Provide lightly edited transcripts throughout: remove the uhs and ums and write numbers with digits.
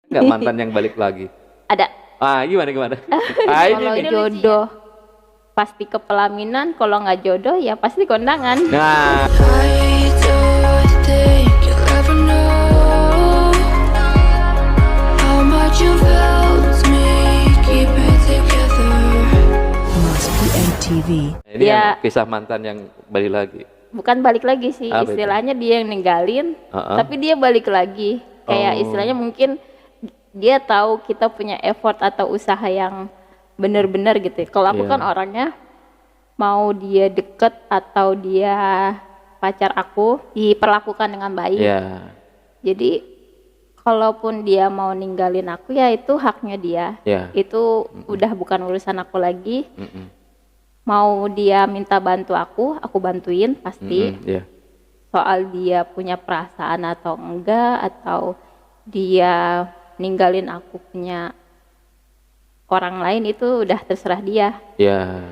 Nggak mantan yang balik lagi? Ada. Gimana? Ini Kalau nih. jodoh pasti ke pelaminan, kalau nggak jodoh ya pasti kondangan. Nah, I don't think you'll ever know how much you felt me keep it together. Must be MTV. ini Ya. yang kisah mantan yang balik lagi. Bukan balik lagi sih, Apa itu? istilahnya dia yang ninggalin, Uh-uh. tapi dia balik lagi. Kayak Oh. istilahnya mungkin dia tahu kita punya effort atau usaha yang bener-bener gitu. Kalau aku Iya. kan orangnya mau dia deket atau dia pacar aku diperlakukan dengan baik. Ya, Jadi kalaupun dia mau ninggalin aku ya itu haknya dia. ya. Itu udah bukan urusan aku lagi. Mm-mm. Mau dia minta bantu aku bantuin pasti. Ya. Soal dia punya perasaan atau enggak, atau dia ninggalin aku punya orang lain, itu udah terserah dia. Ya.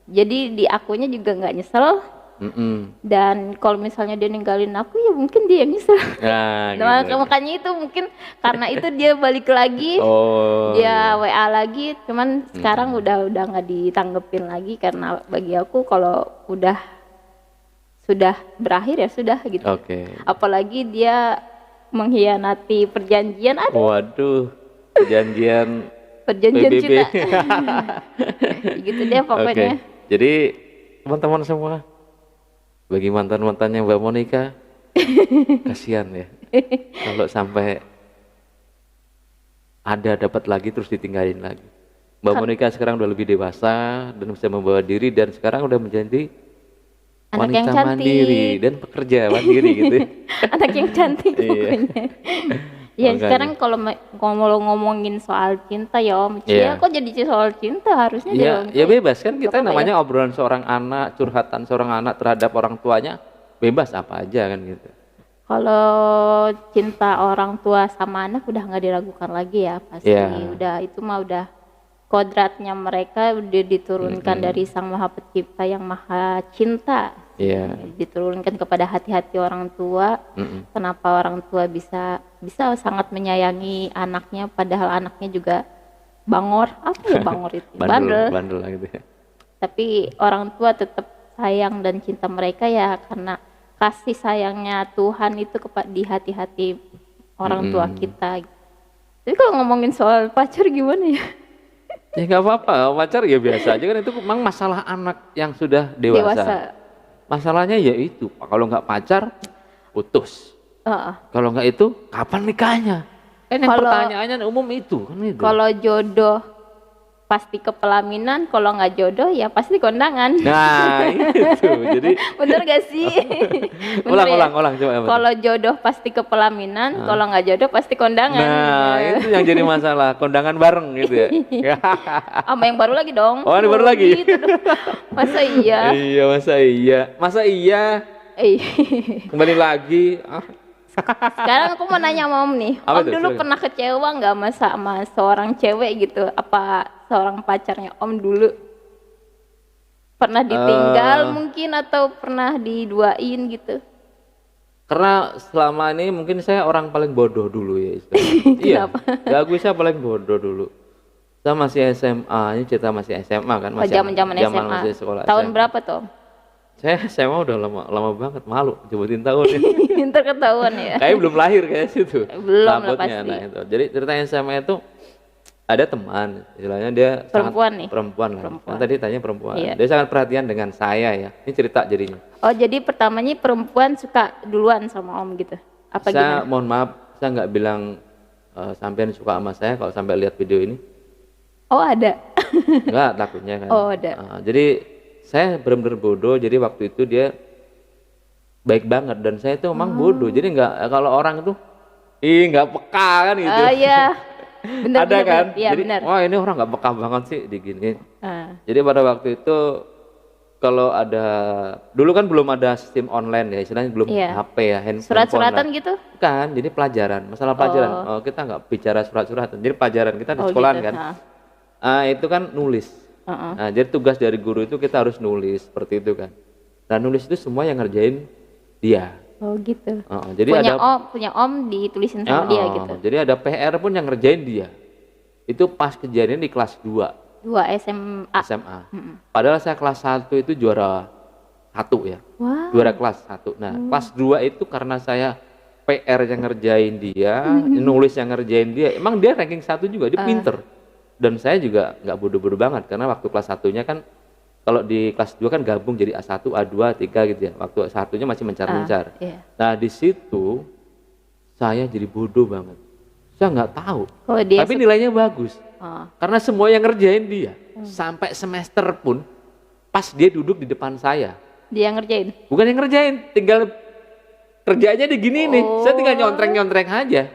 Jadi di akunya juga nggak nyesel, Mm-mm. dan kalau misalnya dia ninggalin aku ya mungkin dia yang nyesel. Nah, Nah, gitu. makanya itu mungkin karena itu dia balik lagi, Oh, dia iya. WA lagi, cuman sekarang udah nggak ditanggepin lagi karena bagi aku kalau sudah berakhir ya sudah gitu. Oke. Apalagi dia mengkhianati perjanjian, Waduh, perjanjian perjanjian PBB. cinta. Gitu deh pokoknya. Oke. Jadi teman-teman semua, bagi mantan-mantannya Mbak Monica, kasihan ya. Kalau sampai ada dapat lagi terus ditinggalin lagi. Mbak Monica sekarang udah lebih dewasa dan bisa membawa diri, dan sekarang udah menjadi Anak yang wanita cantik. mandiri dan pekerja mandiri gitu. Anak yang cantik Iya. pokoknya. Ya Makanya. sekarang kalau ngomongin soal cinta ya Om, Iya. kok jadi soal cinta harusnya Iya, dia ya bebas kan, kita Nggak apa-apa namanya obrolan seorang anak, curhatan seorang anak terhadap orang tuanya, bebas apa aja kan gitu. Kalau cinta orang tua sama anak udah nggak diragukan lagi ya pasti. Iya. Udah itu mah udah kodratnya mereka, udah diturunkan dari Sang Maha Pencipta yang Maha Cinta. Iya. Diturunkan kepada hati-hati orang tua. Mm-mm. Kenapa orang tua bisa sangat menyayangi anaknya, padahal anaknya juga bangor. Apa ya bangor itu? Bandel lah gitu ya. Tapi orang tua tetap sayang dan cinta mereka ya karena kasih sayangnya Tuhan itu di hati-hati orang tua kita. Jadi kalau ngomongin soal pacar gimana ya? Ya nggak apa-apa, pacar ya biasa aja kan, itu memang masalah anak yang sudah dewasa. Masalahnya ya itu, kalau nggak pacar putus. Heeh. Kalau nggak itu kapan nikahnya? Kan yang Kalau- pertanyaannya umum itu kan itu. Kalau jodoh pasti ke pelaminan, kalau nggak jodoh ya pasti kondangan. Nah, itu. Jadi Bener gak sih? Bener ya? ulang coba. apa tuh? Kalau jodoh pasti ke pelaminan, kalau nggak jodoh pasti kondangan. Nah, itu yang jadi masalah, kondangan bareng gitu ya. Sama yang baru lagi dong. Oh, ini baru lagi? Gitu dong. Masa iya? Iya, masa iya Eh, kembali lagi. Sekarang aku mau nanya sama Om nih. Apa Om tuh? dulu Silakan. pernah kecewa nggak sama seorang cewek gitu? Apa seorang pacarnya Om dulu? Pernah ditinggal mungkin atau pernah diduain gitu? Karena selama ini mungkin saya orang paling bodoh dulu ya istilahnya. Iya, ya aku saya paling bodoh dulu. Saya masih SMA, ini cerita masih SMA kan, Oh, masih zaman SMA. masih sekolah Tahun SMA. berapa tuh? Saya SMA udah lama banget, malu nyebutin tahun ini. Ntar ketahuan ya. Kayak belum lahir kayak situ. Belum lah Takutnya, pasti. nah itu. Jadi cerita SMA itu ada teman, istilahnya dia Perempuan sangat, nih? perempuan lah. Perempuan. Kan tadi tanya perempuan. Iya. Dia sangat perhatian dengan saya ya. Ini cerita jadinya. Oh jadi pertamanya perempuan suka duluan sama Om gitu? Apa Saya gimana? mohon maaf, saya nggak bilang sampean suka sama saya kalau sampai lihat video ini. Oh ada. Enggak, takutnya kan. Oh, ada. Jadi saya benar-benar bodoh. Jadi waktu itu dia baik banget dan saya itu memang bodoh. Jadi nggak, kalau orang itu nggak peka kan gitu. Oh iya. Bener, Ada kan? Iya Jadi benar. wah ini orang nggak peka banget sih diginiin. Ah. Jadi pada waktu itu kalau ada, dulu kan belum ada sistem online ya, istilahnya belum Iya. HP ya, handphone. Surat-suratan lah. gitu? Kan, jadi pelajaran, masalah pelajaran. Oh, kita nggak bicara surat-suratan, jadi pelajaran kita di Oh, sekolahan gitu. kan. Ah. Itu kan nulis. Uh-uh. Nah, jadi tugas dari guru itu kita harus nulis seperti itu kan. Dan nulis itu semua yang ngerjain dia. Oh gitu. Jadi punya om ditulisin sama dia gitu. Jadi ada PR pun yang ngerjain dia. Itu pas kejadian di kelas 2 SMA. Padahal saya kelas 1 itu juara 1 ya. Wow. Juara kelas 1. Nah, kelas 2 itu karena saya PR yang ngerjain dia, nulis yang ngerjain dia. Emang dia ranking 1 juga, dia pinter. Dan saya juga nggak bodoh-bodoh banget karena waktu kelas 1-nya kan kalau di kelas 2 kan gabung jadi A1, A2, A3 gitu ya. Waktu A1-nya masih mencar-mencar. Iya. Nah, di situ saya jadi bodoh banget. Saya nggak tahu. Tapi nilainya bagus. Karena semua yang ngerjain dia. Sampai semester pun pas dia duduk di depan saya. Dia ngerjain? Bukan yang ngerjain, tinggal kerjanya di gini nih. Saya tinggal nyontreng-nyontreng aja.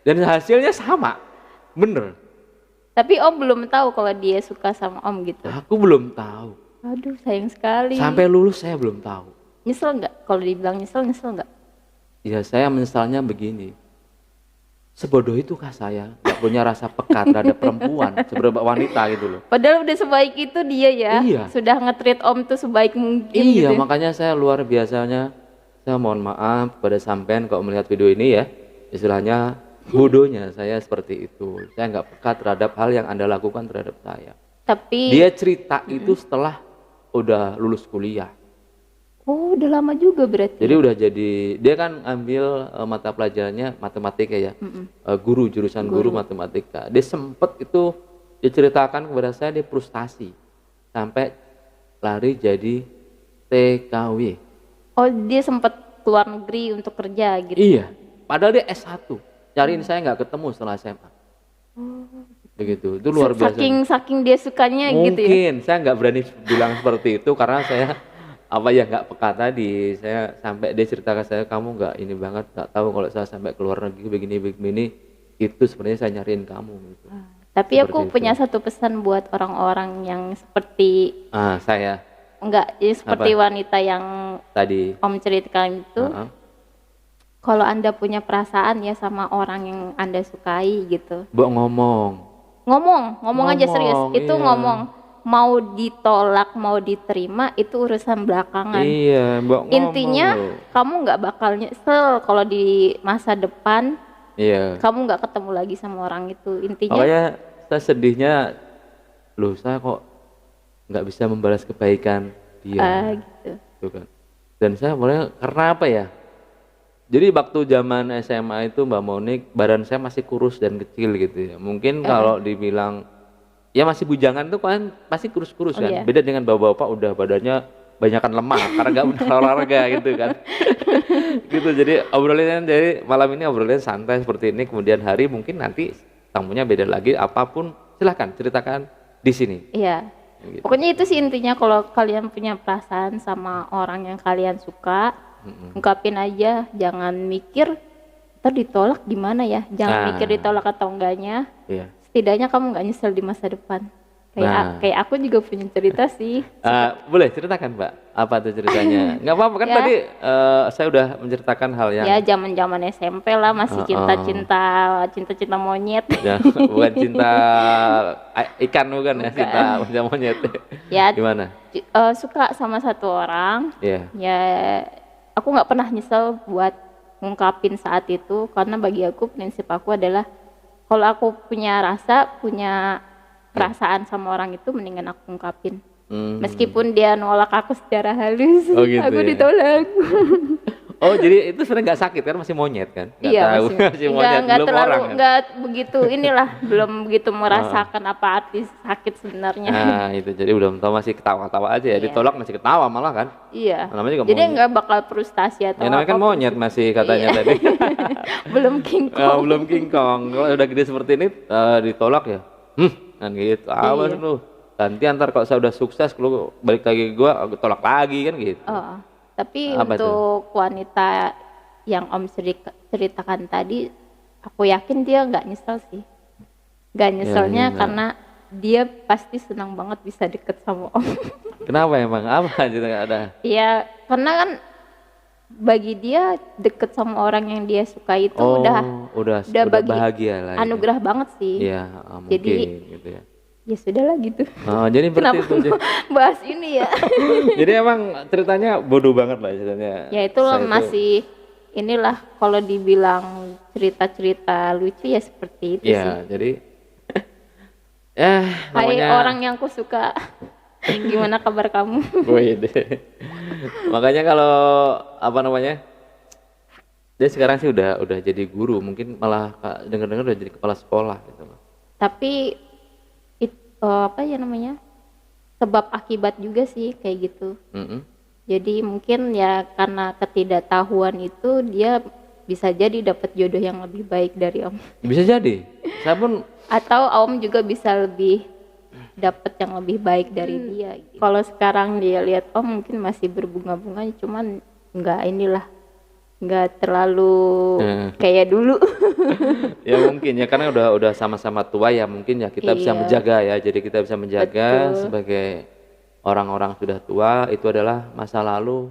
Dan hasilnya sama. Bener. Tapi om belum tahu kalau dia suka sama om gitu? Aku belum tahu. Aduh sayang sekali. Sampai lulus saya belum tahu. Nyesel nggak? Kalau dibilang nyesel nggak? Ya saya menyesalnya begini. Sebodoh itukah saya? Gak punya rasa peka terhadap perempuan, seberapa wanita gitu loh. Padahal udah sebaik itu dia ya. Iya. Sudah nge-treat om tuh sebaik mungkin Iya, gitu. makanya saya luar biasanya. Saya mohon maaf kepada sampean kalau melihat video ini ya. Istilahnya bodohnya saya seperti itu. Saya nggak peka terhadap hal yang Anda lakukan terhadap saya. Tapi Dia cerita itu setelah udah lulus kuliah. oh udah lama juga berarti. Jadi udah jadi, dia kan ambil mata pelajarannya matematika ya. Jurusan guru matematika. Dia sempet itu diceritakan kepada saya, dia frustasi sampai lari jadi TKW. Oh dia sempat keluar negeri untuk kerja gitu. Iya, padahal dia S1. Cariin saya nggak ketemu setelah SMA. Begitu, itu luar biasa. Saking dia sukanya gitu ya. Mungkin saya nggak berani bilang seperti itu karena saya nggak peka tadi. Saya sampai dia cerita ke saya, kamu nggak ini banget, nggak tahu kalau saya sampai keluar negeri begini itu sebenarnya saya nyariin kamu. Gitu. Tapi aku punya satu pesan buat orang-orang yang seperti saya. Enggak, ya seperti wanita yang tadi om ceritakan itu. Kalau Anda punya perasaan ya sama orang yang Anda sukai gitu. Ngomong aja serius. Itu iya. ngomong. Mau ditolak, mau diterima itu urusan belakangan. Iya, intinya kamu nggak bakal nyesel kalau di masa depan. Iya. Kamu nggak ketemu lagi sama orang itu. Intinya. Makanya saya sedihnya, loh saya kok nggak bisa membalas kebaikan dia. Gitu. Tuh kan. Dan saya mulai karena apa ya? Jadi waktu zaman SMA itu Mbak Monik, badan saya masih kurus dan kecil gitu ya. Mungkin kalau dibilang ya masih bujangan tuh kan pasti kurus-kurus kan. Iya. Beda dengan bapak-bapak udah badannya banyakan lemak karena nggak udah olahraga gitu kan. Gitu. Jadi malam ini obrolan santai seperti ini. Kemudian hari mungkin nanti tamunya beda lagi. Apapun silahkan ceritakan di sini. Iya. Gitu. Pokoknya itu sih intinya, kalau kalian punya perasaan sama orang yang kalian suka, ungkapin aja, jangan mikir ntar ditolak gimana ya, jangan mikir ditolak atau enggaknya. Iya. Setidaknya kamu nggak nyesel di masa depan. Kayak aku juga punya cerita sih. Boleh ceritakan Mbak, apa tuh ceritanya? Nggak apa-apa kan tadi saya udah menceritakan hal yang ya zaman SMP lah, masih cinta monyet. Ya, bukan cinta ikan bukan ya, cinta monyet. Ya, gimana? Suka sama satu orang. Iya. Ya, aku nggak pernah nyesel buat ngungkapin saat itu, karena bagi aku prinsip aku adalah kalau aku punya perasaan sama orang itu, mendingan aku ungkapin. Meskipun dia nolak aku secara halus, gitu aku ya? ditolak. Oh jadi itu sebenarnya nggak sakit kan, masih monyet kan? Iya, masih monyet, nggak belum terlalu, orang kan? nggak begitu belum begitu merasakan apa arti sakit sebenarnya. Nah itu jadi belum tahu, masih ketawa-ketawa aja ya. Iya. Ditolak masih ketawa malah kan? Iya. Namanya juga Jadi monyet. nggak bakal frustasi atau Ya namanya kan apapun. monyet masih katanya Iya. tadi. Belum King Kong. Belum King Kong. Kalau udah gede seperti ini ditolak ya, kan gitu. Awas Iya. lu. Ganti antar kalau saya udah sukses, lu balik lagi gua, aku tolak lagi kan gitu. Tapi Apa untuk wanita yang Om ceritakan tadi, aku yakin dia nggak nyesel sih. Nggak nyeselnya iya. karena dia pasti senang banget bisa deket sama Om. Kenapa emang? Apa gitu ada? Iya, karena kan bagi dia deket sama orang yang dia suka itu udah udah bahagia lah. anugerah banget sih. Iya, mungkin Jadi gitu ya. ya sudahlah gitu. Oh, jadi seperti Kenapa itu. bahas ini ya? Jadi emang ceritanya bodoh banget lah ceritanya. Ya itu Saya masih inilah kalau dibilang cerita-cerita lucu ya seperti itu sih. Iya, jadi ya Hai namanya orang yang ku suka, gimana kabar kamu? Wih, makanya kalau apa namanya, dia sekarang sih udah jadi guru, mungkin malah dengar-dengar udah jadi kepala sekolah gitu loh. Tapi apa ya namanya, sebab akibat juga sih kayak gitu. Mm-mm. Jadi mungkin ya karena ketidaktahuan itu dia bisa jadi dapat jodoh yang lebih baik dari Om, Bisa jadi. Saya pun atau Om juga bisa lebih dapat yang lebih baik dari dia gitu. Kalau sekarang dia lihat Om mungkin masih berbunga-bunga, cuman nggak terlalu kayak dulu. ya mungkin ya karena udah sama-sama tua ya, mungkin ya kita bisa Iya. menjaga ya. Jadi kita bisa menjaga Betul. sebagai orang-orang sudah tua, itu adalah masa lalu.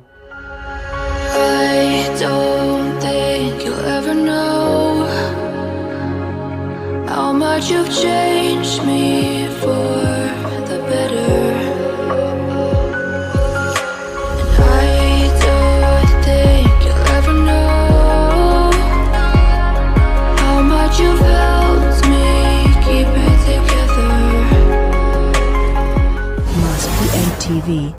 I don't think you'll ever know how much you've changed me for the better. And I don't think you'll ever know how much you've helped me keep it together. Must be MTV.